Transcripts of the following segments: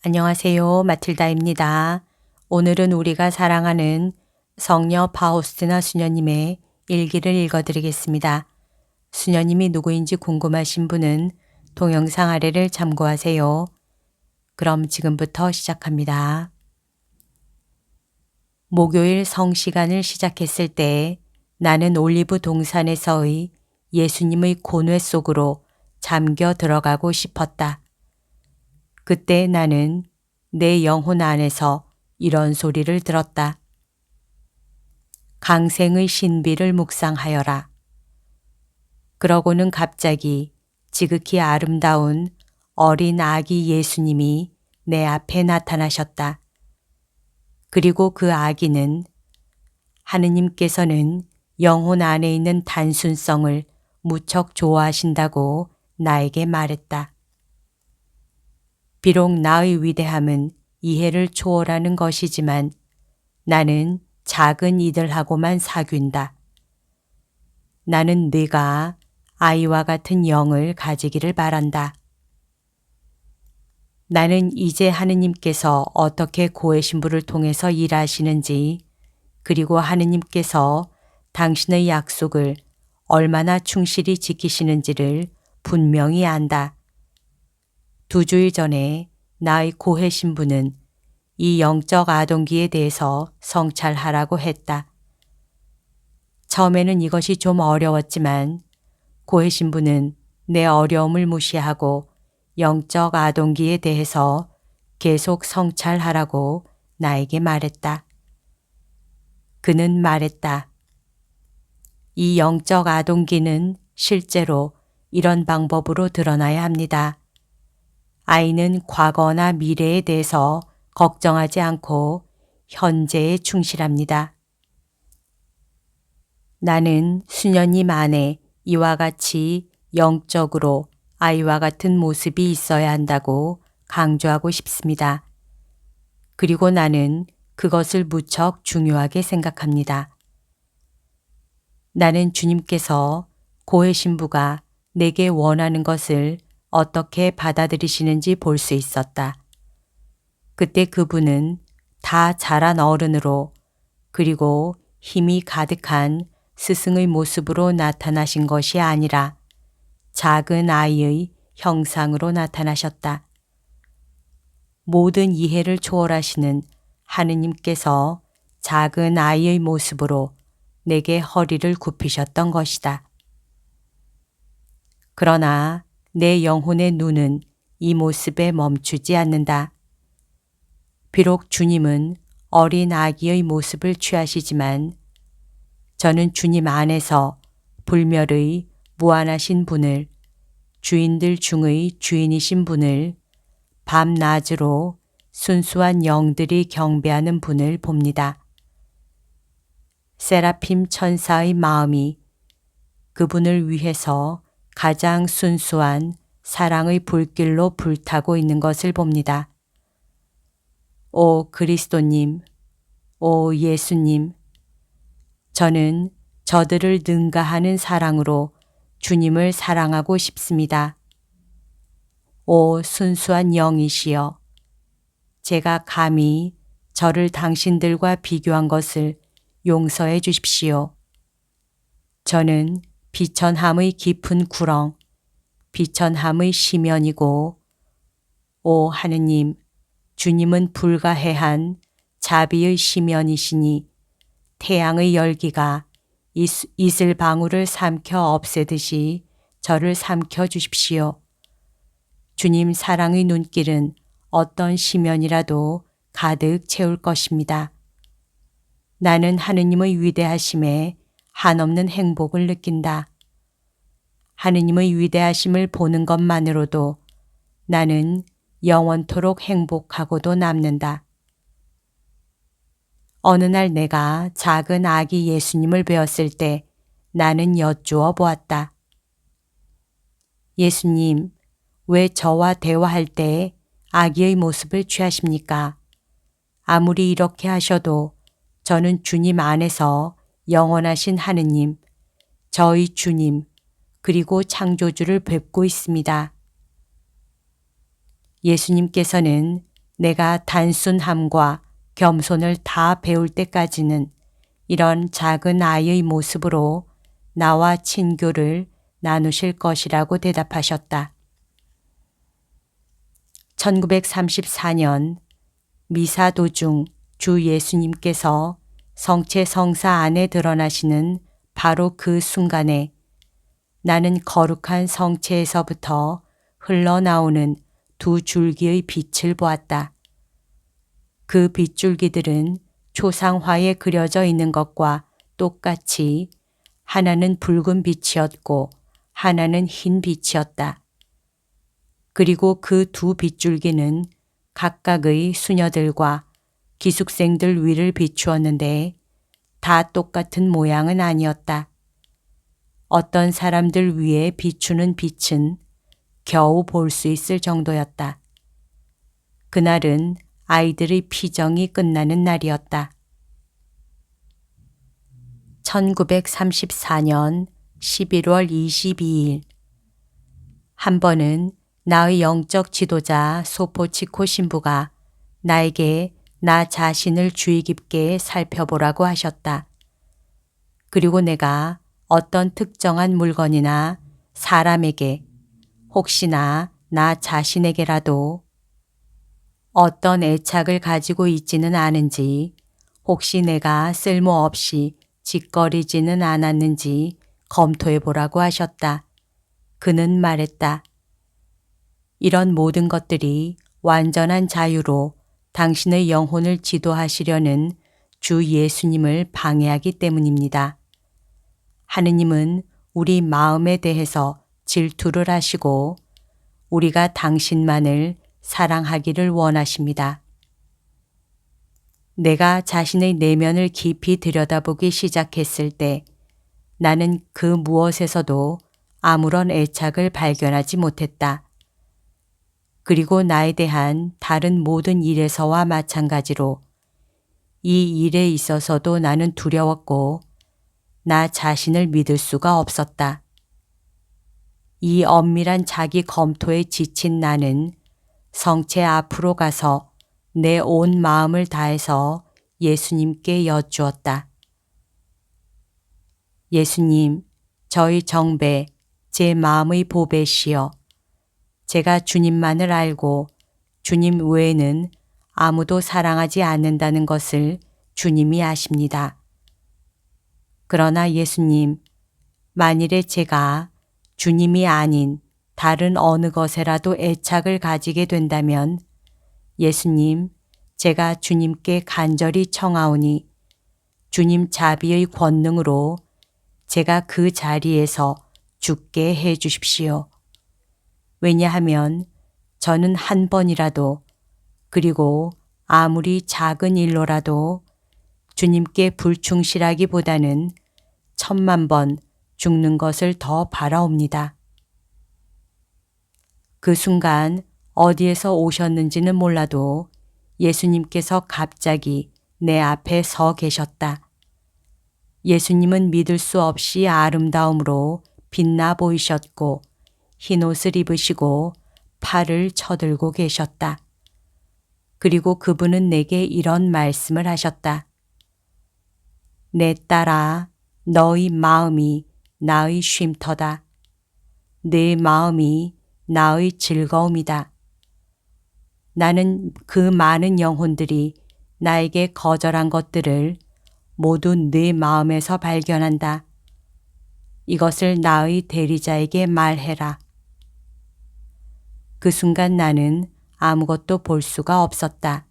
안녕하세요. 마틸다입니다. 오늘은 우리가 사랑하는 성녀 파우스티나 수녀님의 일기를 읽어드리겠습니다. 수녀님이 누구인지 궁금하신 분은 동영상 아래를 참고하세요. 그럼 지금부터 시작합니다. 목요일 성시간을 시작했을 때 나는 올리브 동산에서의 예수님의 고뇌 속으로 잠겨 들어가고 싶었다. 그때 나는 내 영혼 안에서 이런 소리를 들었다. 강생의 신비를 묵상하여라. 그러고는 갑자기 지극히 아름다운 어린 아기 예수님이 내 앞에 나타나셨다. 그리고 그 아기는 하느님께서는 영혼 안에 있는 단순성을 무척 좋아하신다고 나에게 말했다. 비록 나의 위대함은 이해를 초월하는 것이지만 나는 작은 이들하고만 사귄다. 나는 네가 아이와 같은 영을 가지기를 바란다. 나는 이제 하느님께서 어떻게 고해신부를 통해서 일하시는지, 그리고 하느님께서 당신의 약속을 얼마나 충실히 지키시는지를 분명히 안다. 2주일 전에 나의 고해신부는 이 영적 아동기에 대해서 성찰하라고 했다. 처음에는 이것이 좀 어려웠지만 고해신부는 내 어려움을 무시하고 영적 아동기에 대해서 계속 성찰하라고 나에게 말했다. 그는 말했다. 이 영적 아동기는 실제로 이런 방법으로 드러나야 합니다. 아이는 과거나 미래에 대해서 걱정하지 않고 현재에 충실합니다. 나는 수녀님 안에 이와 같이 영적으로 아이와 같은 모습이 있어야 한다고 강조하고 싶습니다. 그리고 나는 그것을 무척 중요하게 생각합니다. 나는 주님께서 고해신부가 내게 원하는 것을 어떻게 받아들이시는지 볼 수 있었다. 그때 그분은 다 자란 어른으로 그리고 힘이 가득한 스승의 모습으로 나타나신 것이 아니라 작은 아이의 형상으로 나타나셨다. 모든 이해를 초월하시는 하느님께서 작은 아이의 모습으로 내게 허리를 굽히셨던 것이다. 그러나 내 영혼의 눈은 이 모습에 멈추지 않는다. 비록 주님은 어린 아기의 모습을 취하시지만 저는 주님 안에서 불멸의 무한하신 분을, 주인들 중의 주인이신 분을 밤낮으로 순수한 영들이 경배하는 분을 봅니다. 세라핌 천사의 마음이 그분을 위해서 가장 순수한 사랑의 불길로 불타고 있는 것을 봅니다. 오 그리스도님, 오 예수님, 저는 저들을 능가하는 사랑으로 주님을 사랑하고 싶습니다. 오 순수한 영이시여, 제가 감히 저를 당신들과 비교한 것을 용서해 주십시오. 저는 비천함의 깊은 구렁, 비천함의 심연이고, 오 하느님, 주님은 불가해한 자비의 심연이시니 태양의 열기가 이슬 방울을 삼켜 없애듯이 저를 삼켜 주십시오. 주님 사랑의 눈길은 어떤 심연이라도 가득 채울 것입니다. 나는 하느님의 위대하심에 한없는 행복을 느낀다. 하느님의 위대하심을 보는 것만으로도 나는 영원토록 행복하고도 남는다. 어느 날 내가 작은 아기 예수님을 배웠을 때 나는 여쭈어 보았다. 예수님, 왜 저와 대화할 때 아기의 모습을 취하십니까? 아무리 이렇게 하셔도 저는 주님 안에서 영원하신 하느님, 저희 주님, 그리고 창조주를 뵙고 있습니다. 예수님께서는 내가 단순함과 겸손을 다 배울 때까지는 이런 작은 아이의 모습으로 나와 친교를 나누실 것이라고 대답하셨다. 1934년 미사 도중 주 예수님께서 성체 성사 안에 드러나시는 바로 그 순간에 나는 거룩한 성체에서부터 흘러나오는 두 줄기의 빛을 보았다. 그 빗줄기들은 초상화에 그려져 있는 것과 똑같이 하나는 붉은 빛이었고 하나는 흰 빛이었다. 그리고 그 두 빗줄기는 각각의 수녀들과 기숙생들 위를 비추었는데 다 똑같은 모양은 아니었다. 어떤 사람들 위에 비추는 빛은 겨우 볼 수 있을 정도였다. 그날은 아이들의 피정이 끝나는 날이었다. 1934년 11월 22일 한 번은 나의 영적 지도자 소포치코 신부가 나에게 나 자신을 주의 깊게 살펴보라고 하셨다. 그리고 내가 어떤 특정한 물건이나 사람에게 혹시나 나 자신에게라도 어떤 애착을 가지고 있지는 않은지, 혹시 내가 쓸모없이 짓거리지는 않았는지 검토해 보라고 하셨다. 그는 말했다. 이런 모든 것들이 완전한 자유로 당신의 영혼을 지도하시려는 주 예수님을 방해하기 때문입니다. 하느님은 우리 마음에 대해서 질투를 하시고 우리가 당신만을 사랑하기를 원하십니다. 내가 자신의 내면을 깊이 들여다보기 시작했을 때 나는 그 무엇에서도 아무런 애착을 발견하지 못했다. 그리고 나에 대한 다른 모든 일에서와 마찬가지로 이 일에 있어서도 나는 두려웠고 나 자신을 믿을 수가 없었다. 이 엄밀한 자기 검토에 지친 나는 성체 앞으로 가서 내 온 마음을 다해서 예수님께 여쭈었다. 예수님, 저희 정배, 제 마음의 보배시여. 제가 주님만을 알고 주님 외에는 아무도 사랑하지 않는다는 것을 주님이 아십니다. 그러나 예수님, 만일에 제가 주님이 아닌 다른 어느 것에라도 애착을 가지게 된다면 예수님, 제가 주님께 간절히 청하오니 주님 자비의 권능으로 제가 그 자리에서 죽게 해 주십시오. 왜냐하면 저는 한 번이라도 그리고 아무리 작은 일로라도 주님께 불충실하기보다는 10,000번 죽는 것을 더 바라옵니다. 그 순간 어디에서 오셨는지는 몰라도 예수님께서 갑자기 내 앞에 서 계셨다. 예수님은 믿을 수 없이 아름다움으로 빛나 보이셨고 흰 옷을 입으시고 팔을 쳐들고 계셨다. 그리고 그분은 내게 이런 말씀을 하셨다. 내 딸아, 너의 마음이 나의 쉼터다. 내 마음이 나의 즐거움이다. 나는 그 많은 영혼들이 나에게 거절한 것들을 모두 내 마음에서 발견한다. 이것을 나의 대리자에게 말해라. 그 순간 나는 아무것도 볼 수가 없었다.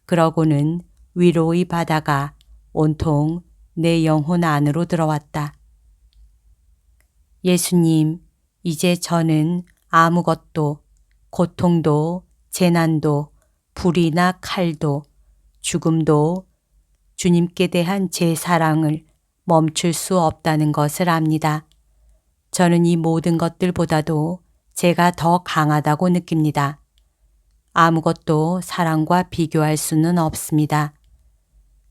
그러고는 위로의 바다가 온통 내 영혼 안으로 들어왔다. 예수님, 이제 저는 아무것도, 고통도, 재난도, 불이나 칼도, 죽음도 주님께 대한 제 사랑을 멈출 수 없다는 것을 압니다. 저는 이 모든 것들보다도 제가 더 강하다고 느낍니다. 아무것도 사랑과 비교할 수는 없습니다.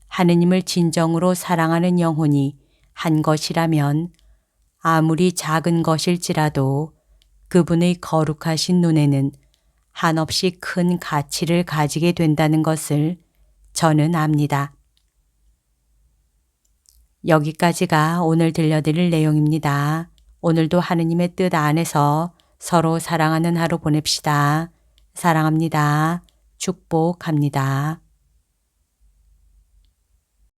하느님을 진정으로 사랑하는 영혼이 한 것이라면 아무리 작은 것일지라도 그분의 거룩하신 눈에는 한없이 큰 가치를 가지게 된다는 것을 저는 압니다. 여기까지가 오늘 들려드릴 내용입니다. 오늘도 하느님의 뜻 안에서 서로 사랑하는 하루 보냅시다. 사랑합니다. 축복합니다.